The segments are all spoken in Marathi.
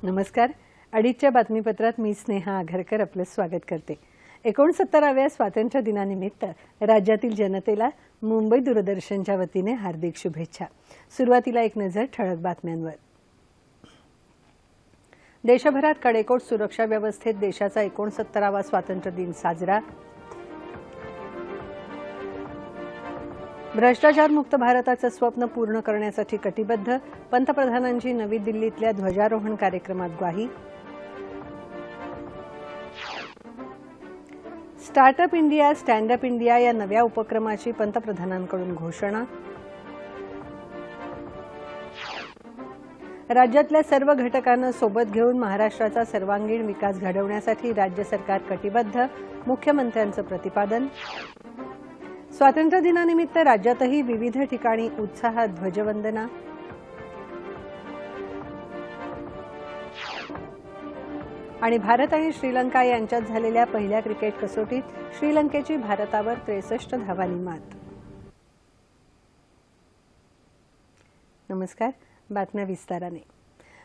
नमस्कार. अडीचच्या बातमीपत्रात मी स्नेहा आघरकर आपलं स्वागत करते. 69व्या स्वातंत्र्य दिनानिमित्त राज्यातील जनतेला मुंबई दूरदर्शनच्या वतीने हार्दिक शुभेच्छा. सुरुवातीला एक नजर ठळक बातम्यांवर. देशभरात कडेकोट सुरक्षा व्यवस्थेत देशाचा 69वा स्वातंत्र्य दिन साजरा. भ्रष्टाचार मुक्त भारताचं स्वप्न पूर्ण करण्यासाठी कटिबद्ध, पंतप्रधानांची नवी दिल्लीतल्या ध्वजारोहण कार्यक्रमात ग्वाही. स्टार्टअप इंडिया, स्टँडअप इंडिया या नव्या उपक्रमाची पंतप्रधानांकडून घोषणा. राज्यातल्या सर्व घटकांना सोबत घेऊन महाराष्ट्राचा सर्वांगीण विकास घडवण्यासाठी राज्य सरकार कटिबद्ध, मुख्यमंत्र्यांचं प्रतिपादन. स्वातंत्र्य दिनानिमित्त राज्यातही विविध ठिकाणी उत्साहात ध्वजवंदना. आणि भारत आणि श्रीलंका यांच्यात झालेल्या पहिल्या क्रिकेट कसोटीत श्रीलंकेची भारतावर 63 धावांनी मात. नमस्कार. बातम्या विस्ताराने.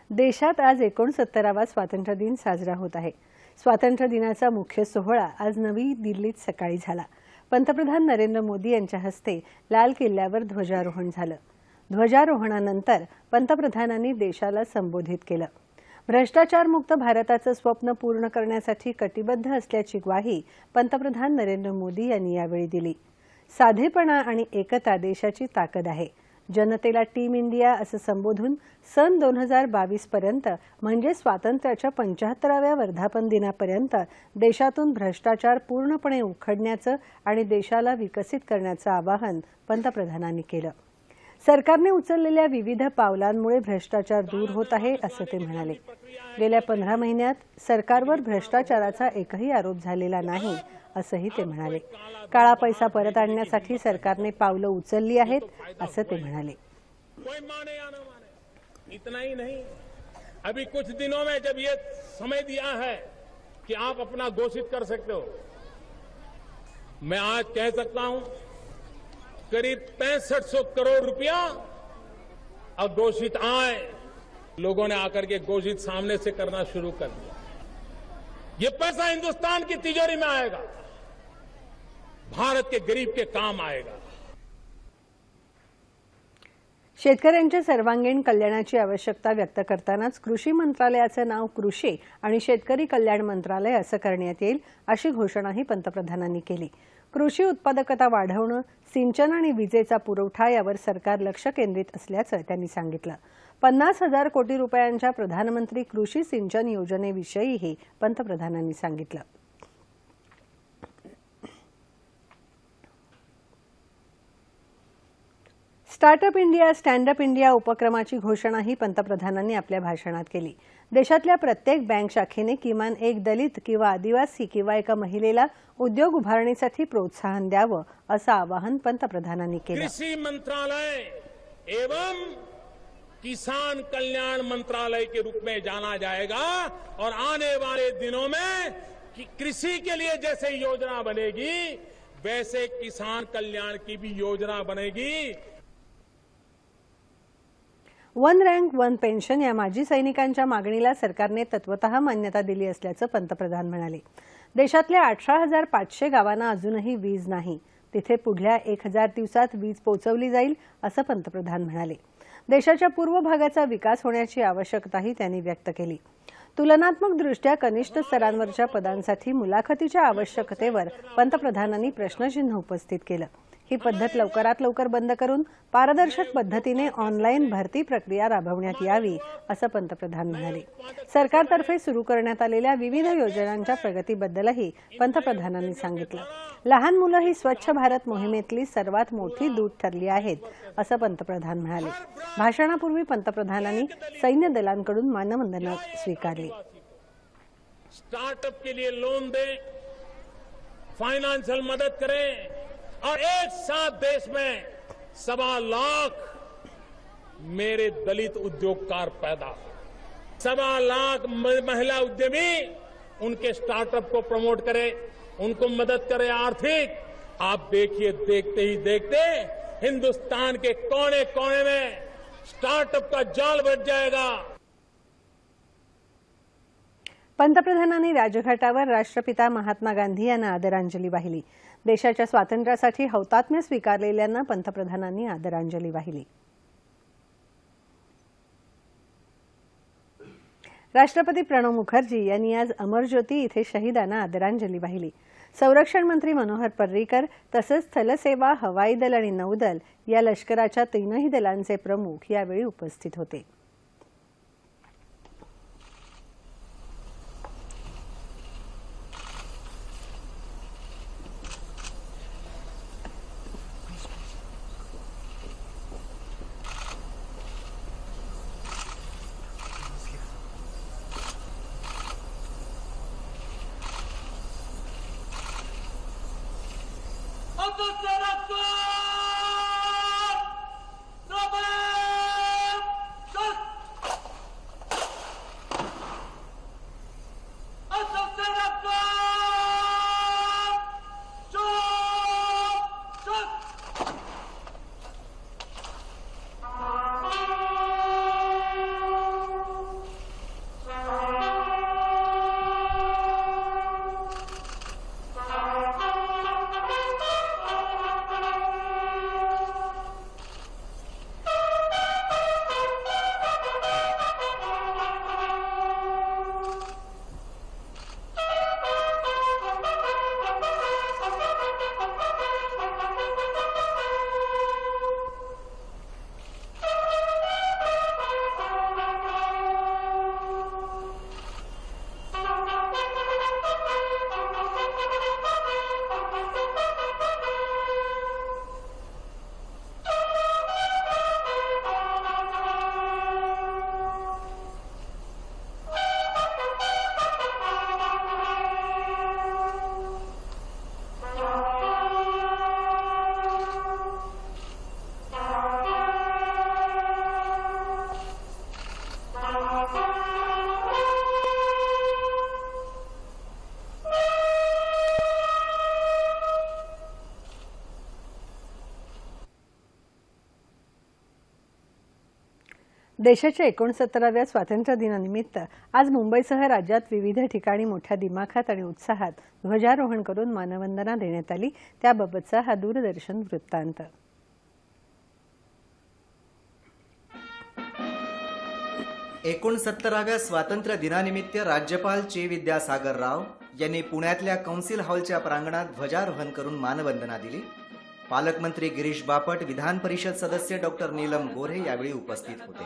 देशात आज 69वा स्वातंत्र्य दिन साजरा होत आहे. स्वातंत्र्य दिनाचा मुख्य सोहळा आज नवी दिल्लीत सकाळी झाला. पंतप्रधान नरेंद्र मोदी यांच्या हस्ते लाल किल्ल्यावर ध्वजारोहण झालं. ध्वजारोहणानंतर पंतप्रधानांनी देशाला संबोधित केलं. भ्रष्टाचारमुक्त भारताचं स्वप्न पूर्ण करण्यासाठी कटिबद्ध असल्याची ग्वाही पंतप्रधान नरेंद्र मोदी यांनी यावेळी दिली. साधेपणा आणि एकता देशाची ताकद आहे. जनतेला टीम इंडिया असं संबोधून सन 2022 पर्यंत म्हणजे स्वातंत्र्याच्या 75व्या वर्धापन दिनापर्यंत देशातून भ्रष्टाचार पूर्णपणे उखडण्याचं आणि देशाला विकसित करण्याचं आवाहन पंतप्रधानांनी केलं. सरकारने उचललेल्या विविध पावलांमुळे भ्रष्टाचार दूर होत आहे असं ते म्हणाले. गेल्या 15 महिन्यात सरकारवर भ्रष्टाचाराचा एकही आरोप झालेला नाही असंही ते म्हणाले. काळा पैसा परत आणण्यासाठी सरकारने पावलं उचलली आहेत असं ते म्हणाले. इतना ही नहीं, अभी कुछ दिनों में जब ये समय दिया है कि आप अपना घोषित कर सकते हो, मैं आज कह सकता हूं करीब 6500 करोड़ रुपया अघोषित आए लोगों ने आकर के घोषित सामने से करना शुरू कर दिया. ये पैसा हिंदुस्तान की तिजोरी में आएगा, भारत के गरीब के काम आएगा. शेतकऱ्यांच्या सर्वांगीण कल्याणाची आवश्यकता व्यक्त करतानाच कृषी मंत्रालयाचं नाव कृषी आणि शेतकरी कल्याण मंत्रालय असं करण्यात येईल अशी घोषणाही पंतप्रधानांनी केली. कृषी उत्पादकता वाढवणं, सिंचन आणि विजेचा पुरवठा यावर सरकार लक्ष केंद्रित असल्याचं त्यांनी सांगितलं. 50,000 कोटी रुपयांच्या प्रधानमंत्री कृषी सिंचन योजनेविषयीही पंतप्रधानांनी सांगितलं. स्टार्टअप इंडिया, स्टँडअप इंडिया उपक्रमाची घोषणाही पंतप्रधानांनी आपल्या भाषणात केली. देशातल्या प्रत्येक बँक शाखेने किमान एक दलित किंवा आदिवासी किंवा एका महिलेला उद्योग उभारणीसाठी प्रोत्साहन द्यावं असं आवाहन पंतप्रधानांनी केलं. कृषि मंत्रालय एवं किसान कल्याण मंत्रालय के रूप में जाना जाएगा और आने वाले दिनों में कृषि के लिए जैसे योजना बनेगी वैसे किसान कल्याण की भी योजना बनेगी. वन रँक वन पेन्शन या माजी सैनिकांच्या मागणीला सरकारने तत्वतः मान्यता दिली असल्याचं पंतप्रधान म्हणाले. देशातल्या 18,500 गावांना अजूनही वीज नाही. तिथे पुढल्या 1000 दिवसात वीज पोहोचवली जाईल असं पंतप्रधान म्हणाले. देशाच्या पूर्व भागाचा विकास होण्याची आवश्यकताही त्यांनी व्यक्त केली. तुलनात्मकदृष्ट्या कनिष्ठ स्तरांवरच्या पदांसाठी मुलाखतीच्या आवश्यकतेवर पंतप्रधानांनी प्रश्नचिन्ह उपस्थित केलं. ही पद्धत लवकरात लवकर बंद करून पारदर्शक पद्धतीने ऑनलाईन भरती प्रक्रिया राबवण्यात यावी असं पंतप्रधान म्हणाले. सरकारतर्फे सुरू करण्यात आलेल्या विविध योजनांच्या प्रगतीबद्दलही पंतप्रधानांनी सांगितलं. लहान मुलं ही स्वच्छ भारत मोहिमेतली सर्वात मोठी दूत ठरली आहेत असं पंतप्रधान म्हणाले. भाषणापूर्वी पंतप्रधानांनी सैन्य दलांकडून मानवंदना स्वीकारली. स्टार्टअप के लिए लोन दें, फाइनेंशियल मदद करें और एक साथ देश में 1.25 लाख मेरे दलित उद्योगकार पैदा हो, 1.25 लाख महिला उद्यमी उनके स्टार्टअप को प्रमोट करें, उनको मदद करें आर्थिक. आप देखिए, देखते ही देखते हिंदुस्तान के कोने कोने में स्टार्टअप का जाल बच जाएगा. पंतप्रधानांनी राजघाटावर राष्ट्रपिता महात्मा गांधी यांना आदरांजली वाहिली। देशाच्या स्वातंत्र्यासाठी हौतात्म्य स्वीकारलेल्यांना पंतप्रधानांनी आदरांजली वाहिली। राष्ट्रपती प्रणव मुखर्जी यांनी आज अमर ज्योती इथे शहीदांना आदरांजली वाहिली। संरक्षण मंत्री मनोहर पर्रीकर तसंच स्थलसेवा, हवाई दल आणि नौदल या लष्कराच्या तीनही दलांचे प्रमुख यावेळी उपस्थित होते। देशाच्या 69व्या स्वातंत्र्य दिनानिमित्त आज मुंबईसह राज्यात विविध ठिकाणी मोठ्या दिमाखात आणि उत्साहात ध्वजारोहण करून मानवंदना देण्यात आली। त्याबाबतचा हा दूरदर्शन वृत्तांत। 69व्या स्वातंत्र्य दिनानिमित्त राज्यपाल चे विद्यासागर राव यांनी पुण्यातल्या कौन्सिल हॉलच्या प्रांगणात ध्वजारोहण करून मानवंदना दिली। पालकमंत्री गिरीश बापट, विधान परिषद सदस्य डॉक्टर नीलम गोऱ्हे यावेळी उपस्थित होते।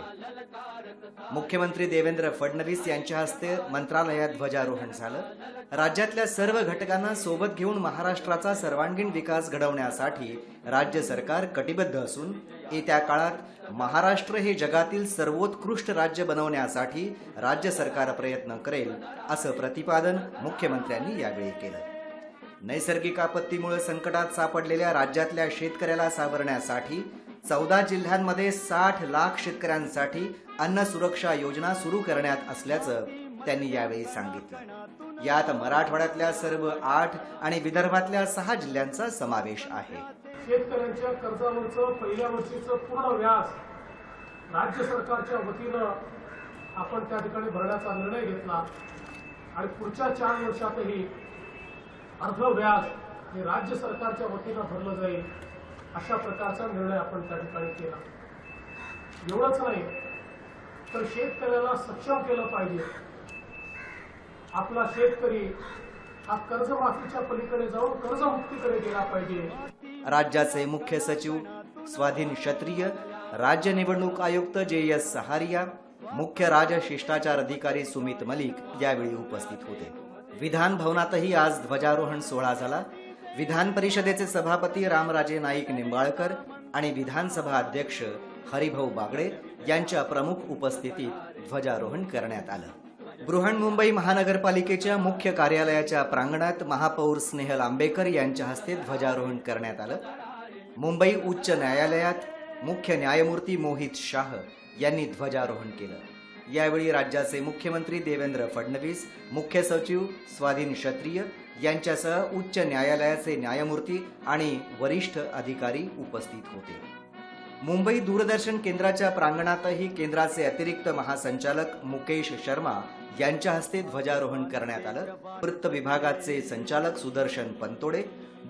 मुख्यमंत्री देवेंद्र फडणवीस यांच्या हस्ते मंत्रालयात ध्वजारोहण झालं। राज्यातल्या सर्व घटकांना सोबत घेऊन महाराष्ट्राचा सर्वांगीण विकास घडवण्यासाठी राज्य सरकार कटिबद्ध असून येत्या काळात महाराष्ट्र हे जगातील सर्वोत्कृष्ट राज्य बनवण्यासाठी राज्य सरकार प्रयत्न करेल, असं प्रतिपादन मुख्यमंत्र्यांनी यावेळी केलं। नैसर्गिक आपत्तीमुळे संकटात सापडलेल्या राज्यातल्या शेतकऱ्याला सावरण्यासाठी 14 जिल्ह्यांमध्ये 60 लाख शेतकऱ्यांसाठी अन्न सुरक्षा योजना सुरू करण्यात असल्याचं त्यांनी यावेळी सांगितलं। यात मराठवाड्यातल्या सर्व 8 आणि विदर्भातल्या 6 जिल्ह्यांचा समावेश आहे। शेतकऱ्यांच्या कर्जावरचं पहिल्या वर्षीचं पूर्ण व्याज राज्य सरकारच्या वतीनं आपण त्या ठिकाणी भरण्याचा निर्णय घेतला आणि पुढच्या 4 वर्षातही अर्ध व्याज हे राज्य सरकारच्या वतीनं भरलं जाईल अशा प्रकारचा निर्णय आपण त्या ठिकाणी केला। एवढंच नाही तर शेतकऱ्याला सक्षम केलं पाहिजे। आपला शेतकरी हा कर्जमाफीच्या पलीकडे जाऊन कर्जमुक्तीकडे गेला पाहिजे। राज्याचे मुख्य सचिव स्वाधीन क्षत्रिय, राज्य निवडणूक आयुक्त JS सहारिया, मुख्य राजशिष्टाचार अधिकारी सुमित मलिक यावेळी उपस्थित होते। विधान भवनातही आज ध्वजारोहण सोहळा झाला। विधान परिषदेचे सभापती रामराजे नाईक निंबाळकर आणि विधानसभा अध्यक्ष हरिभाऊ बागडे यांच्या प्रमुख उपस्थितीत ध्वजारोहण करण्यात आलं। बृहन्मुंबई महानगरपालिकेच्या मुख्य कार्यालयाच्या प्रांगणात महापौर स्नेहल आंबेकर यांच्या हस्ते ध्वजारोहण करण्यात आलं। मुंबई उच्च न्यायालयात मुख्य न्यायमूर्ती मोहित शाह यांनी ध्वजारोहण केलं। यावेळी राज्याचे मुख्यमंत्री देवेंद्र फडणवीस, मुख्य सचिव स्वाधीन क्षत्रिय यांच्यासह उच्च न्यायालयाचे न्यायमूर्ती आणि वरिष्ठ अधिकारी उपस्थित होते। मुंबई दूरदर्शन केंद्राच्या प्रांगणातही केंद्राचे अतिरिक्त महासंचालक मुकेश शर्मा यांच्या हस्ते ध्वजारोहण करण्यात आलं. वृत्त विभागाचे संचालक सुदर्शन पंतोडे,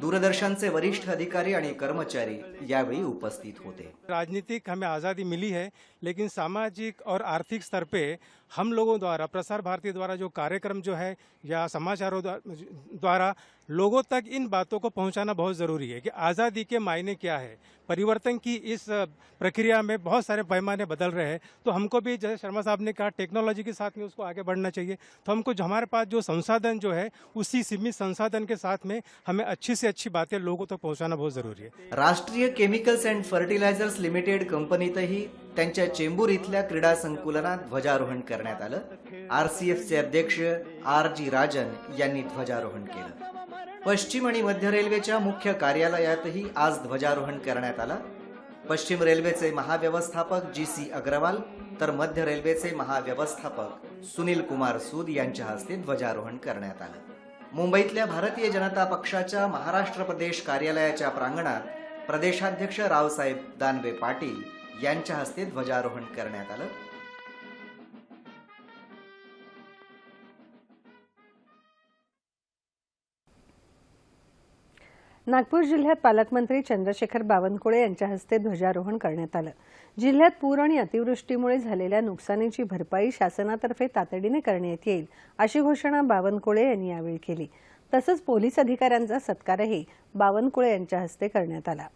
दूरदर्शनचे वरिष्ठ अधिकारी आणि कर्मचारी यावेळी उपस्थित होते. राजनीतिक हमें आज़ादी मिली है, लेकिन सामाजिक और आर्थिक स्तर पे हम लोगों द्वारा, प्रसार भारती द्वारा जो कार्यक्रम जो है या समाचारों द्वारा लोगों तक इन बातों को पहुंचाना बहुत ज़रूरी है कि आज़ादी के मायने क्या है. परिवर्तन की इस प्रक्रिया में बहुत सारे पैमाने बदल रहे हैं, तो हमको भी जैसे शर्मा साहब ने कहा टेक्नोलॉजी के साथ में उसको आगे बढ़ना चाहिए. तो हमको जो हमारे पास जो संसाधन जो है उसी सीमित संसाधन के साथ में हमें अच्छी से अच्छी बातें लोगों तक पहुंचाना बहुत ज़रूरी है. राष्ट्रीय केमिकल्स अँड फर्टिलायझर्स लिमिटेड कंपनीतही त्यांच्या चेंबूर इथल्या क्रीडा संकुलनात ध्वजारोहण करण्यात आलं. आरसीएफचे अध्यक्ष RG राजन यांनी ध्वजारोहण केलं. पश्चिम आणि मध्य रेल्वेच्या मुख्य कार्यालयातही आज ध्वजारोहण करण्यात आलं. पश्चिम रेल्वेचे महाव्यवस्थापक GC अग्रवाल तर मध्य रेल्वेचे महाव्यवस्थापक सुनील कुमार सूद यांच्या हस्ते ध्वजारोहण करण्यात आलं. मुंबईतल्या भारतीय जनता पक्षाच्या महाराष्ट्र प्रदेश कार्यालयाच्या प्रांगणात प्रदेशाध्यक्ष रावसाहेब दानवे पाटील यांच्या हस्ते ध्वजारोहण करण्यात आलं. नागपूर जिल्ह्यात पालकमंत्री चंद्रशेखर बावनकुळे यांच्या हस्ते ध्वजारोहण करण्यात आलं. जिल्ह्यात पूर आणि अतिवृष्टीमुळे झालेल्या नुकसानीची भरपाई शासनातर्फे तातडीने करण्यात येईल अशी घोषणा बावनकुळे यांनी यावेळी केली. तसंच पोलीस अधिकाऱ्यांचा सत्कारही बावनकुळे यांच्या हस्ते करण्यात आला.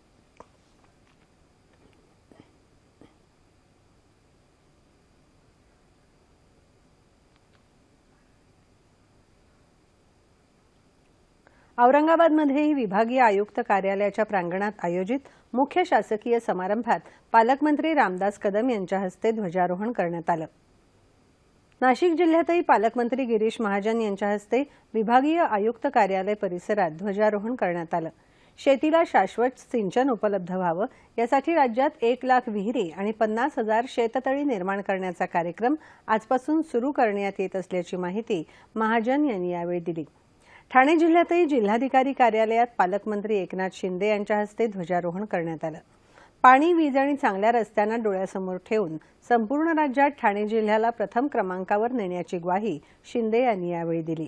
औरंगाबादमध्येही विभागीय आयुक्त कार्यालयाच्या प्रांगणात आयोजित मुख्य शासकीय समारंभात पालकमंत्री रामदास कदम यांच्या हस्ते ध्वजारोहण करण्यात आलं. नाशिक जिल्ह्यातही पालकमंत्री गिरीश महाजन यांच्या हस्ते विभागीय आयुक्त कार्यालय परिसरात ध्वजारोहण करण्यात आलं. शेतीला शाश्वत सिंचन उपलब्ध व्हावं यासाठी राज्यात 1 लाख विहिरी आणि 50,000 शेततळी निर्माण करण्याचा कार्यक्रम आजपासून सुरू करण्यात येत असल्याची माहिती महाजन यांनी यावेळी दिली. ठाणे जिल्ह्यातही जिल्हाधिकारी कार्यालयात पालकमंत्री एकनाथ शिंदे यांच्या हस्ते ध्वजारोहण करण्यात आलं. पाणी, वीज आणि चांगल्या रस्त्यांना डोळ्यासमोर ठेवून संपूर्ण राज्यात ठाणे जिल्ह्याला प्रथम क्रमांकावर नेण्याची ग्वाही शिंदे यांनी यावेळी दिली.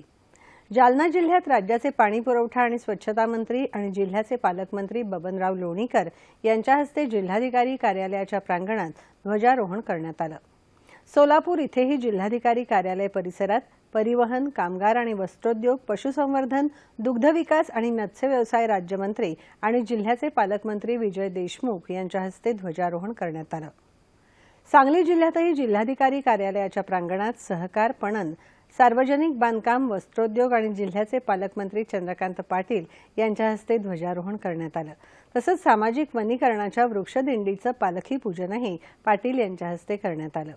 जालना जिल्ह्यात राज्याचे पाणी पुरवठा आणि स्वच्छता मंत्री आणि जिल्ह्याचे पालकमंत्री बबनराव लोणीकर यांच्या हस्ते जिल्हाधिकारी कार्यालयाच्या प्रांगणात ध्वजारोहण करण्यात आलं. सोलापूर इथेही जिल्हाधिकारी कार्यालय परिसरात परिवहन, कामगार आणि वस्त्रोद्योग, पशुसंवर्धन, दुग्धविकास आणि मत्स्य व्यवसाय राज्यमंत्री आणि जिल्ह्याचे पालकमंत्री विजय देशमुख यांच्या हस्ते ध्वजारोहण करण्यात आलं. सांगली जिल्ह्यातही जिल्हाधिकारी कार्यालयाच्या प्रांगणात सहकार, पणन, सार्वजनिक बांधकाम, वस्त्रोद्योग आणि जिल्ह्याचे पालकमंत्री चंद्रकांत पाटील यांच्या हस्ते ध्वजारोहण करण्यात आलं. तसंच सामाजिक वनीकरणाच्या वृक्षदिंडीचं पालखी पूजनही पाटील यांच्या हस्ते करण्यात आलं.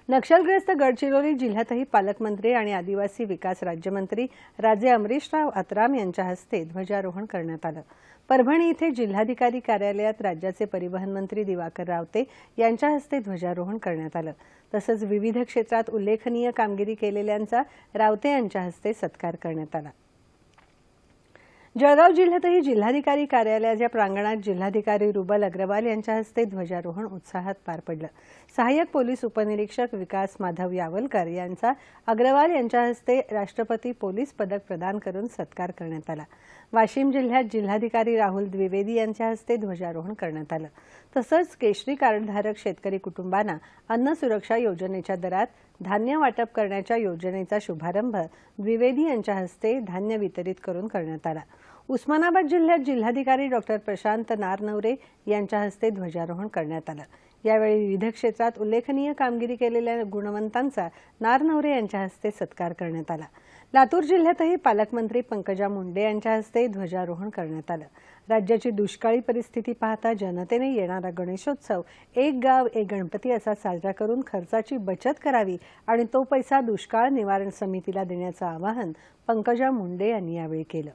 नक्षलग्रस्त गडचिरोली जिल्ह्यातही पालकमंत्री आणि आदिवासी विकास राज्यमंत्री राजे अमरीशराव आत्राम यांच्या हस्ते ध्वजारोहण करण्यात आलं. परभणी इथे जिल्हाधिकारी कार्यालयात राज्याचे परिवहन मंत्री दिवाकर रावते यांच्या हस्ते ध्वजारोहण करण्यात आलं. तसंच विविध क्षेत्रात उल्लेखनीय कामगिरी केलेल्यांचा रावते यांच्या हस्ते सत्कार करण्यात आला. जळगाव जिल्ह्यातही जिल्हाधिकारी कार्यालयाच्या प्रांगणात जिल्हाधिकारी रुबल अग्रवाल यांच्या हस्ते ध्वजारोहण उत्साहात पार पडलं. सहाय्यक पोलीस उपनिरीक्षक विकास माधव यावलकर यांचा अग्रवाल यांच्या हस्ते राष्ट्रपती पोलीस पदक प्रदान करून सत्कार करण्यात आला. वाशिम जिल्ह्यात जिल्हाधिकारी राहुल द्विवेदी यांच्या हस्ते ध्वजारोहण करण्यात आलं. तसंच केशरी कार्डधारक शेतकरी कुटुंबांना अन्न सुरक्षा योजनेच्या दरात धान्य वाटप करण्याच्या योजनेचा शुभारंभ द्विवेदी यांच्या हस्ते धान्य वितरित करून करण्यात आला. उस्मानाबाद जिल्ह्यात जिल्हाधिकारी डॉक्टर प्रशांत नारनवरे यांच्या हस्ते ध्वजारोहण करण्यात आलं. यावेळी विविध क्षेत्रात उल्लेखनीय कामगिरी केलेल्या गुणवंतांचा नारनवरे यांच्या हस्ते सत्कार करण्यात आला. लातूर जिल्ह्यातही पालकमंत्री पंकजा मुंडे यांच्या हस्ते ध्वजारोहण करण्यात आलं. राज्याची दुष्काळी परिस्थिती पाहता जनतेने येणारा गणेशोत्सव एक गाव एक गणपती असा साजरा करून खर्चाची बचत करावी आणि तो पैसा दुष्काळ निवारण समितीला देण्याचं आवाहन पंकजा मुंडे यांनी यावेळी केलं.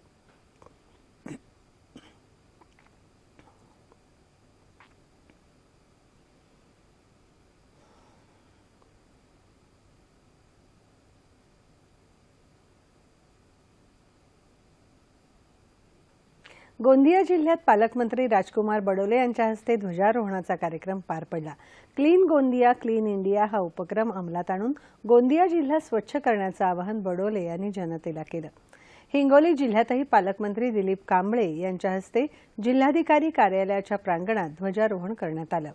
गोंदिया जिल्ह्यात पालकमंत्री राजकुमार बडोले यांच्या हस्ते ध्वजारोहणाचा कार्यक्रम पार पडला। क्लीन गोंदिया क्लीन इंडिया हा उपक्रम अंमलात आणून गोंदिया जिल्हा स्वच्छ करण्याचं आवाहन बडोले यांनी जनतेला केलं। हिंगोली जिल्ह्यातही पालकमंत्री दिलीप कांबळे यांच्या हस्ते जिल्हाधिकारी कार्यालयाच्या प्रांगणात ध्वजारोहण करण्यात आलं।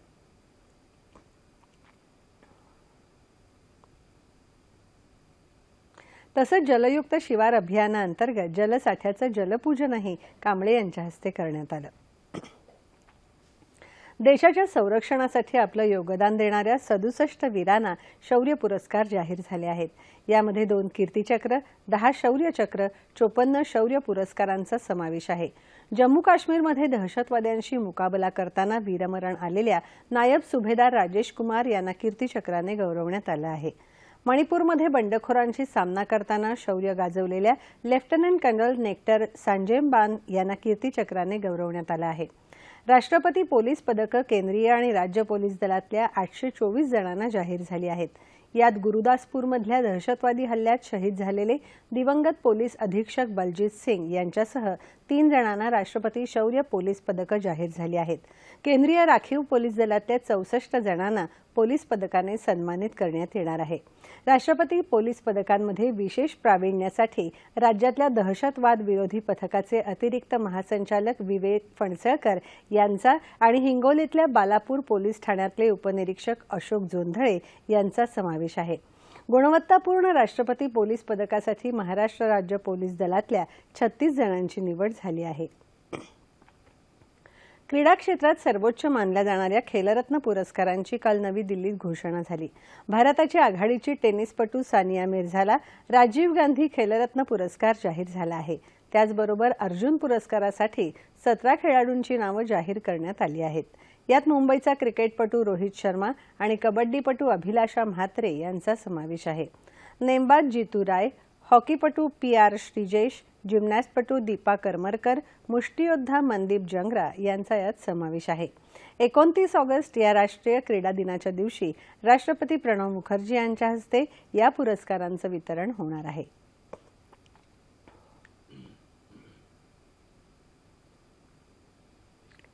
तसंच जलयुक्त शिवार अभियानाअंतर्गत जलसाठ्याचं जलपूजनही कांबळे यांच्या हस्ते करण्यात आलं। देशाच्या संरक्षणासाठी आपलं योगदान देणाऱ्या 67 वीरांना शौर्य पुरस्कार जाहीर झाले आहेत। यामध्ये 2 कीर्तिचक्र, 10 शौर्य चक्र, 54 शौर्य पुरस्कारांचा समावेश आहे। जम्मू काश्मीरमध्ये दहशतवाद्यांशी मुकाबला करताना वीरमरण आलेल्या नायब सुभेदार राजेश कुमार यांना कीर्तिचक्राने गौरवण्यात आलं आहे। मणिपूरमध्ये बंडखोरांशी सामना करताना शौर्य गाजवलेल्या लेफ्टनंट कर्नल नेक्टर सांजेमबान यांना कीर्तिचक्राने गौरवण्यात आलं आहे। राष्ट्रपती पोलीस पदकं केंद्रीय आणि राज्य पोलीस दलातल्या 824 जणांना जाहीर झाली आहेत। यात गुरुदासपूरमधल्या दहशतवादी हल्ल्यात शहीद झालेले दिवंगत पोलीस अधीक्षक बलजीत सिंग यांच्यासह 3 जणांना राष्ट्रपती शौर्य पोलीस पदकं जाहीर झाली आहेत। केंद्रीय राखीव पोलीस दलातल्या 64 जणांना पोलीस पदकाने सन्मानित करण्यात येणार आहे। राष्ट्रपती पोलीस पदकांमध्ये विशेष प्रावीण्यासाठी राज्यातल्या दहशतवाद विरोधी पथकाचे अतिरिक्त महासंचालक विवेक फणसळकर यांचा आणि हिंगोलीतल्या बालापूर पोलीस ठाण्यातले उपनिरीक्षक अशोक जोंधळे यांचा समावेश आहे। गुणवत्तापूर्ण राष्ट्रपती पोलीस पदकासाठी महाराष्ट्र राज्य पोलीस दलातल्या 36 जणांची निवड झाली आहे। क्रीडा क्षेत्रात सर्वोच्च मानल्या जाणाऱ्या खेलरत्न पुरस्कारांची काल नवी दिल्लीत घोषणा झाली। भारताची आघाडीची टेनिसपटू सानिया मिर्झाला राजीव गांधी खेलरत्न पुरस्कार जाहीर झाला आहे। त्याचबरोबर अर्जुन पुरस्कारासाठी 17 खेळाडूंची नावं जाहीर करण्यात आली आहेत। यात मुंबईचा क्रिकेटपटू रोहित शर्मा आणि कबड्डीपटू अभिलाषा म्हात्रे यांचा समावेश आहे। नेमबाज जितू राय, हॉकीपटू PR श्रीजेश, जिम्नॅस्टपटू दीपा करमरकर, मुष्टियोद्धा मनदीप जंगरा यांचा यात समावेश आहे। 29 ऑगस्ट या राष्ट्रीय क्रीडा दिनाच्या दिवशी राष्ट्रपती प्रणव मुखर्जी यांच्या हस्ते या पुरस्कारांचं वितरण होणार आहे।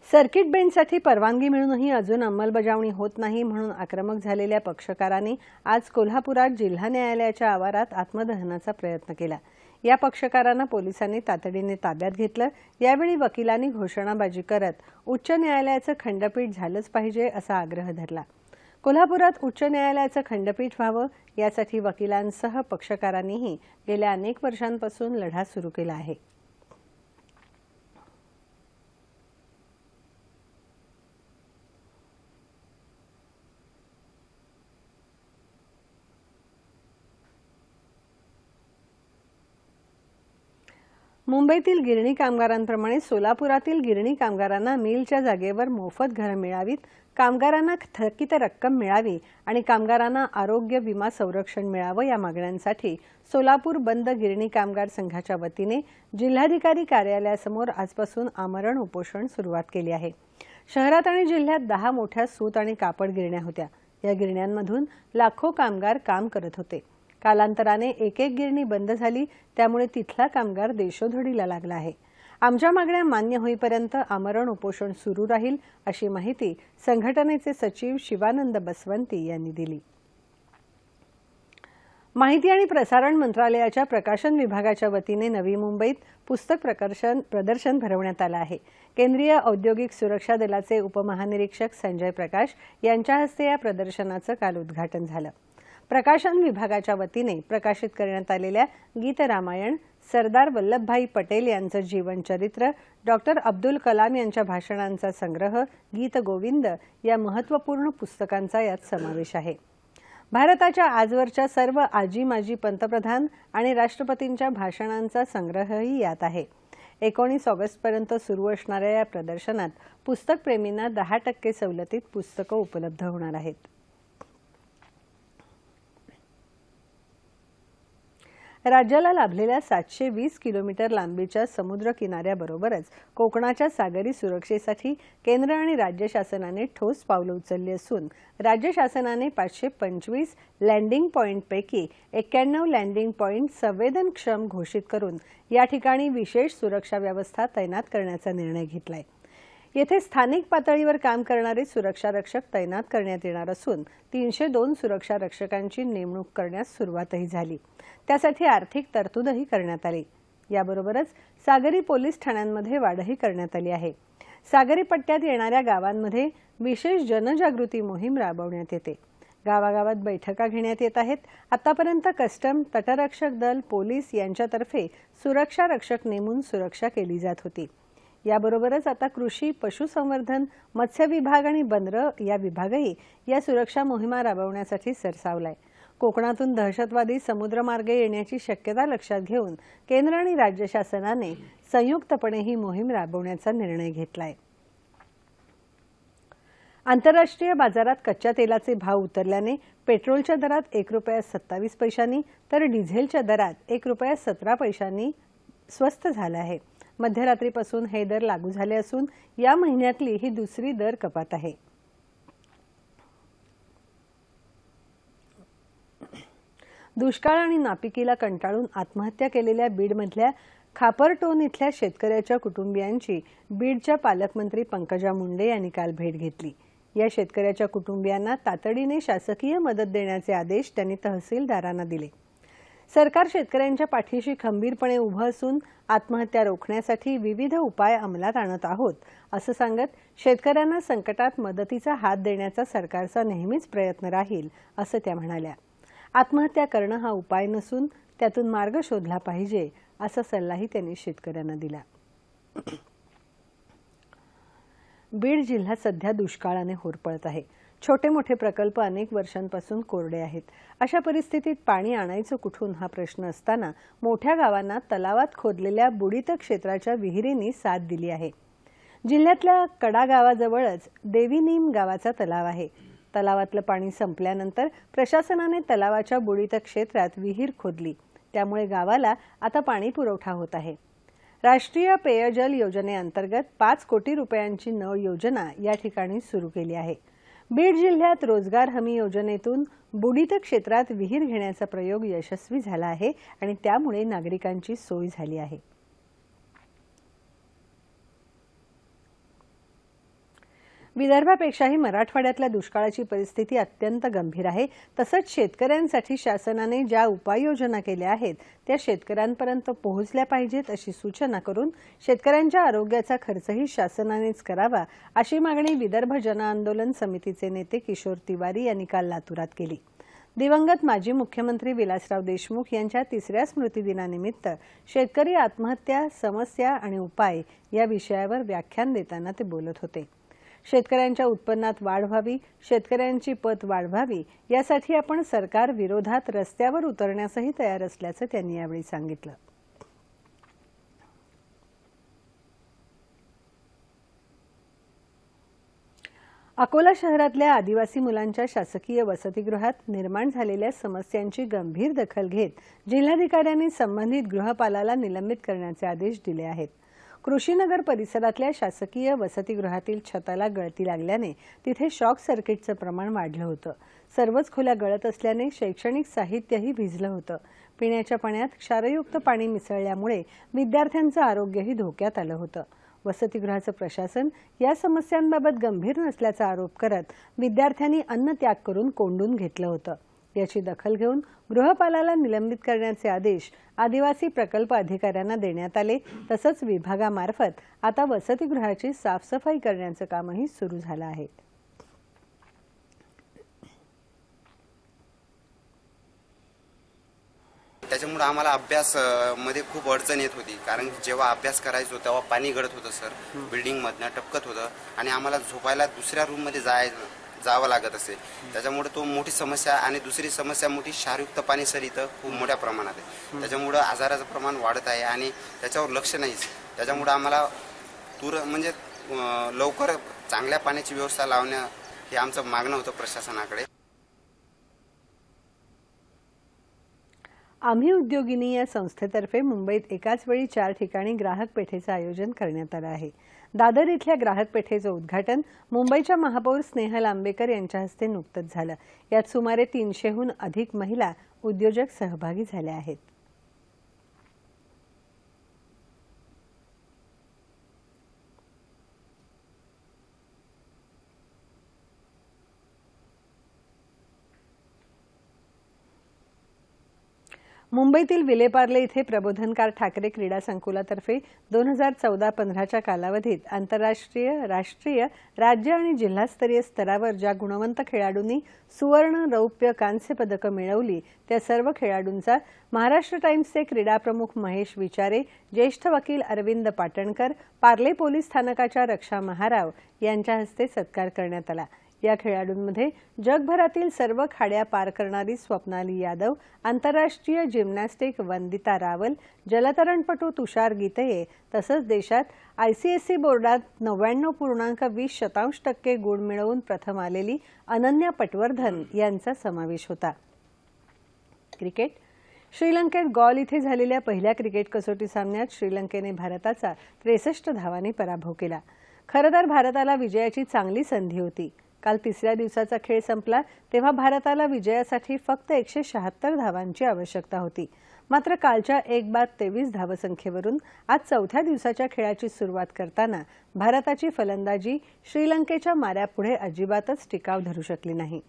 सर्किट बेंचसाठी परवानगी मिळूनही अजून अंमलबजावणी होत नाही म्हणून आक्रमक झालेल्या पक्षकारांनी आज कोल्हापुरात जिल्हा न्यायालयाच्या आवारात आत्मदहनाचा प्रयत्न केला। या पक्षकारांना पोलिसांनी तातडीने ताब्यात घेतलं। यावेळी वकिलांनी घोषणाबाजी करत उच्च न्यायालयाचं खंडपीठ झालंच पाहिजे असा आग्रह धरला। कोल्हापुरात उच्च न्यायालयाचं खंडपीठ व्हावं यासाठी वकिलांसह पक्षकारांनीही गेल्या अनेक वर्षांपासून लढा सुरू केला आहे। मुंबईतील गिरणी कामगारांप्रमाणे सोलापुरातील गिरणी कामगारांना मिलच्या जागेवर मोफत घरं मिळावीत, कामगारांना थकीत रक्कम मिळावी आणि कामगारांना आरोग्य विमा संरक्षण मिळावं या मागण्यांसाठी सोलापूर बंद गिरणी कामगार संघाच्या वतीने जिल्हाधिकारी कार्यालयासमोर आजपासून आमरण उपोषण सुरुवात केली आहे। शहरात आणि जिल्ह्यात 10 मोठ्या सूत आणि कापड गिरण्या होत्या। या गिरण्यांमधून लाखो कामगार काम करत होते। कालांतराने एक गिरणी बंद झाली, त्यामुळे तिथला कामगार देशोधडीला लागला आहे। आमच्या मागण्या मान्य होईपर्यंत आमरण उपोषण सुरू राहील अशी माहिती संघटनेचे सचिव शिवानंद बसवंती यांनी दिली। माहिती आणि प्रसारण मंत्रालयाच्या प्रकाशन विभागाच्या वतीने नवी मुंबईत पुस्तक प्रदर्शन भरवण्यात आलं आहे। केंद्रीय औद्योगिक सुरक्षा दलाचे उपमहानिरीक्षक संजय प्रकाश यांच्या हस्ते या प्रदर्शनाचं काल उद्घाटन झालं। प्रकाशन विभागाच्या वतीने प्रकाशित करण्यात आलेल्या गीत रामायण, सरदार वल्लभभाई पटेल यांचं जीवनचरित्र, डॉक्टर अब्दुल कलाम यांच्या भाषणांचा संग्रह, गीत गोविंद या महत्त्वपूर्ण पुस्तकांचा यात समावेश आहे। भारताच्या आजवरच्या सर्व आजी माजी पंतप्रधान आणि राष्ट्रपतींच्या भाषणांचा संग्रहही यात आहे। 19 ऑगस्टपर्यंत सुरू असणाऱ्या या प्रदर्शनात पुस्तकप्रेमींना 10% सवलतीत पुस्तकं उपलब्ध होणार आहेत। राज्याला लाभलेल्या 720 किलोमीटर लांबीच्या समुद्र किनाऱ्याबरोबरच कोकणाच्या सागरी सुरक्षेसाठी केंद्र आणि राज्य शासनाने ठोस पावलं उचलली असून राज्य शासनाने 525 लँडिंग पॉइंटपैकी 91 लँडिंग पॉइंट संवेदनक्षम घोषित करून या ठिकाणी विशेष सुरक्षा व्यवस्था तैनात करण्याचा निर्णय घेतलाय। येथे स्थानिक पातळीवर काम करणारे सुरक्षा रक्षक तैनात करण्यात येणार असून 302 सुरक्षा रक्षकांची नेमणूक करण्यास सुरुवातही झाली। त्यासाठी आर्थिक तरतूदही करण्यात आली। याबरोबरच सागरी पोलीस ठाण्यांमध्ये वाढही करण्यात आली आहे। सागरी पट्ट्यात येणाऱ्या गावांमध्ये विशेष जनजागृती मोहीम राबवण्यात येते। गावागावात बैठका घेण्यात येत आहेत। आतापर्यंत कस्टम, तटरक्षक दल, पोलीस यांच्यातर्फे सुरक्षा रक्षक नेमून सुरक्षा केली जात होती। याबरोबरच आता कृषी, पशुसंवर्धन, मत्स्य विभाग आणि बंदरं या विभागही या सुरक्षा मोहिमा राबवण्यासाठी सरसावलाय। कोकणातून दहशतवादी समुद्रमार्गे येण्याची शक्यता लक्षात घेऊन केंद्र आणि राज्य शासनाने संयुक्तपणे ही मोहीम राबवण्याचा निर्णय घेतलाय। आंतरराष्ट्रीय बाजारात कच्च्या तेलाचे भाव उतरल्याने पेट्रोलच्या दरात ₹1.27 तर डिझेलच्या दरात ₹1.17 स्वस्त झाला आहे। मध्यरात्रीपासून हे दर लागू झाले असून या महिन्यातली ही दुसरी दर कपात आहे। दुष्काळ आणि नापिकीला कंटाळून आत्महत्या केलेल्या बीडमधल्या खापरटोन इथल्या शेतकऱ्याच्या कुटुंबियांची बीडच्या पालकमंत्री पंकजा मुंडे यांनी काल भेट घेतली। या शेतकऱ्याच्या कुटुंबियांना तातडीने शासकीय मदत देण्याचे आदेश त्यांनी तहसीलदारांना दिले। सरकार शेतकऱ्यांच्या पाठीशी खंबीरपणे उभं असून आत्महत्या रोखण्यासाठी विविध उपाय अंमलात आणत आहोत असं सांगत शेतकऱ्यांना संकटात मदतीचा हात देण्याचा सरकारचा नेहमीच प्रयत्न राहील असं त्या म्हणाल्या। आत्महत्या करणं हा उपाय नसून त्यातून मार्ग शोधला पाहिजे असा सल्लाही त्यांनी शेतकऱ्यांना दिला। बीड जिल्हा सध्या दुष्काळाने होरपळत आहे। छोटे मोठे प्रकल्प अनेक वर्षांपासून कोरडे आहेत। अशा परिस्थितीत पाणी आणायचं कुठून हा प्रश्न असताना मोठ्या गावांना तलावात खोदलेल्या बुडीत क्षेत्राच्या विहिरींनी साथ दिली आहे। जिल्ह्यातल्या कडा गावाजवळच देवीनीम गावाचा तलाव आहे। तलावातलं पाणी संपल्यानंतर प्रशासनाने तलावाच्या बुडीत क्षेत्रात विहीर खोदली। त्यामुळे गावाला आता पाणी पुरवठा होत आहे। राष्ट्रीय पेयजल योजनेअंतर्गत 5 कोटी रुपयांची नळ योजना या ठिकाणी सुरू केली आहे। बीड जिल्ह्यात रोजगार हमी योजनेतून बुडीत क्षेत्रात विहीर घेण्याचा प्रयोग यशस्वी झाला आहे आणि त्यामुळे नागरिकांची सोय झाली आहे। विदर्भापेक्षाही मराठवाड्यातल्या दुष्काळाची परिस्थिती अत्यंत गंभीर आहे। तसंच शेतकऱ्यांसाठी शासनाने ज्या उपाययोजना केल्या आहेत त्या शेतकऱ्यांपर्यंत पोहोचल्या पाहिजेत अशी सूचना करून शेतकऱ्यांच्या आरोग्याचा खर्चही शासनानेच करावा अशी मागणी विदर्भ जन आंदोलन समितीचे नेते किशोर तिवारी यांनी काल लातूरात केली। दिवंगत माजी मुख्यमंत्री विलासराव देशमुख यांच्या 3ऱ्या स्मृतिदिनानिमित्त शेतकरी आत्महत्या, समस्या आणि उपाय या विषयावर व्याख्यान देताना ते बोलत होते। शेतकऱ्यांच्या उत्पन्नात वाढ व्हावी, शेतकऱ्यांची पत वाढवावी यासाठी आपण सरकार विरोधात रस्त्यावर उतरण्यासही तयार असल्याचं त्यांनी यावेळी सांगितलं। अकोला शहरातल्या आदिवासी मुलांच्या शासकीय वसतिगृहात निर्माण झालेल्या समस्यांची गंभीर दखल घेत जिल्हाधिकाऱ्यांनी संबंधित गृहपालाला निलंबित करण्याचे आदेश दिले आहेत। कृषीनगर परिसरातल्या शासकीय वसतिगृहातील छताला गळती लागल्याने तिथे शॉक सर्किटचं प्रमाण वाढलं होतं। सर्वच खोल्या गळत असल्याने शैक्षणिक साहित्यही भिजलं होतं। पिण्याच्या पाण्यात क्षारयुक्त पाणी मिसळल्यामुळे विद्यार्थ्यांचं आरोग्यही धोक्यात आलं होतं। वसतिगृहाचं प्रशासन या समस्यांबाबत गंभीर नसल्याचा आरोप करत विद्यार्थ्यांनी अन्नत्याग करून कोंडून घेतलं होतं। याची दखल घेऊन गृहपालाला निलंबित करण्याचे आदेश आदिवासी प्रकल्प अधिकाऱ्यांना देण्यात आले। तसंच विभागामार्फत आता वसतिगृहाची साफसफाई करण्याचं कामही सुरू झालं आहे। त्याच्यामुळे आम्हाला अभ्यास मध्ये खूप अडचण येत होती, कारण जेव्हा अभ्यास करायचो तेव्हा पाणी गळत होतं सर, बिल्डिंगमधनं टपकत होतं आणि आम्हाला झोपायला दुसऱ्या रूममध्ये जावं लागत असे। त्याच्यामुळे तो मोठी समस्या आणि दुसरी समस्या मोठी क्षारयुक्त पाणी सर इथं खूप मोठ्या प्रमाणात आहे। त्याच्यामुळे आजाराचं प्रमाण वाढत आहे आणि त्याच्यावर लक्ष नाहीच। त्याच्यामुळे आम्हाला म्हणजे लवकर चांगल्या पाण्याची व्यवस्था लावणं हे आमचं मागणं होतं प्रशासनाकडे। आम्ही उद्योगिनी या संस्थेतर्फे मुंबईत एकाच वेळी 4 ठिकाणी ग्राहक पेठेचं आयोजन करण्यात आलं आहे. दादर इथल्या ग्राहक पेठेचं उद्घाटन मुंबईच्या महापौर स्नेहल आंबेकर यांच्या हस्ते नुकतंच झालं. यात सुमारे 300हून अधिक महिला उद्योजक सहभागी झाल्या आहेत. मुंबईतील विलेपार्ले इथे प्रबोधनकार ठाकरे क्रीडा संकुलातर्फे 2014-15च्या कालावधीत आंतरराष्ट्रीय, राष्ट्रीय, राज्य आणि जिल्हास्तरीय स्तरावर ज्या गुणवंत खेळाडूंनी सुवर्ण, रौप्य, कांस्य पदकं मिळवली त्या सर्व खेळाडूंचा महाराष्ट्र टाइम्सचे क्रीडा प्रमुख महेश विचारे, ज्येष्ठ वकील अरविंद पाटणकर, पार्ले पोलीस स्थानकाच्या रक्षा महाराव यांच्या हस्ते सत्कार करण्यात आला. या खेळाडूंमध्ये जगभरातील सर्व खाड्या पार करणारी स्वप्नाली यादव, आंतरराष्ट्रीय जिम्नॅस्टिक वंदिता रावल, जलतरणपटू तुषार गीतये तसंच देशात ICSE बोर्डात 99.20% गुण मिळवून प्रथम आलेली अनन्या पटवर्धन यांचा समावेश होता. क्रिकेट. श्रीलंकेत गॉल इथे झालेल्या पहिल्या क्रिकेट कसोटी सामन्यात श्रीलंकेने भारताचा 63 धावांनी पराभव केला. खरं तर भारताला विजयाची चांगली संधी होती. काल तिसऱ्या दिवसाचा खेळ संपला तेव्हा भारताला विजयासाठी फक्त 176 धावांची आवश्यकता होती. मात्र कालच्या 1-23 धावसंख्येवरून आज चौथ्या दिवसाच्या खेळाची सुरुवात करताना भारताची फलंदाजी श्रीलंकेच्या माऱ्यापुढे अजिबातच टिकाव धरू शकली नाही.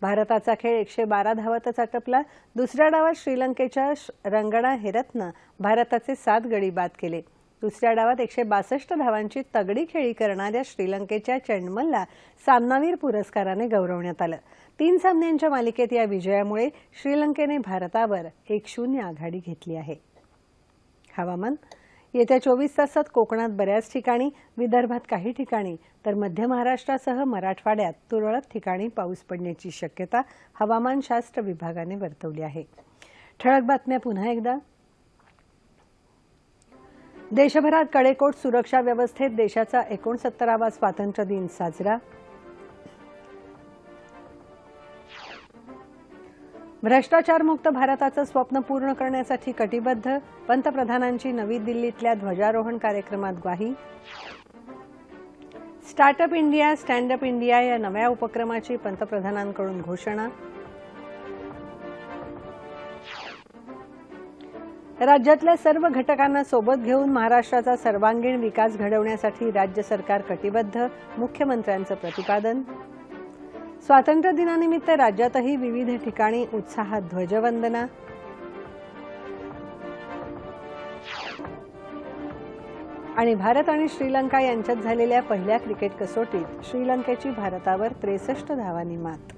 भारताचा खेळ 112 धावातच आटपला. दुसऱ्या डावात श्रीलंकेच्या रंगणा हेरतनं भारताचे 7 गडी बाद केले. दुसऱ्या डावात 162 धावांची तगडी खेळी करणाऱ्या श्रीलंकेच्या चेंडमलला सामनावीर पुरस्काराने गौरवण्यात आलं. 3 सामन्यांच्या मालिकेत या विजयामुळे श्रीलंकेने भारतावर 1-0 आघाडी घेतली आहे. हवामान. येत्या 24 तासात कोकणात बऱ्याच ठिकाणी, विदर्भात काही ठिकाणी तर मध्य महाराष्ट्रासह मराठवाड्यात तुरळक ठिकाणी पाऊस पडण्याची शक्यता हवामानशास्त्र विभागाने वर्तवली आहे. ठळक बातम्या पुन्हा एकदा. देशभरात कडेकोट सुरक्षा व्यवस्थेत देशाचा 69वा स्वातंत्र्य दिन साजरा. भ्रष्टाचारमुक्त भारताचं स्वप्न पूर्ण करण्यासाठी कटिबद्ध, पंतप्रधानांची नवी दिल्लीतल्या ध्वजारोहण कार्यक्रमात ग्वाही. Startup India, stand up India या नव्या उपक्रमाची पंतप्रधानांकडून घोषणा. राज्यातल्या सर्व घटकांना सोबत घेऊन महाराष्ट्राचा सर्वांगीण विकास घडवण्यासाठी राज्य सरकार कटिबद्ध, मुख्यमंत्र्यांचं प्रतिपादन. स्वातंत्र्य दिनानिमित्त राज्यातही विविध ठिकाणी उत्साहात ध्वजवंदना. आणि भारत आणि श्रीलंका यांच्यात झालेल्या पहिल्या क्रिकेट कसोटीत श्रीलंकेची भारतावर 63 धावांनी मात.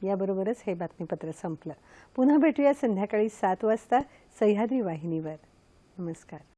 याबरोबरच हे बातमीपत्र संपलं. पुन्हा भेटूया संध्याकाळी 7 वाजता सह्याद्री वाहिनीवर. नमस्कार.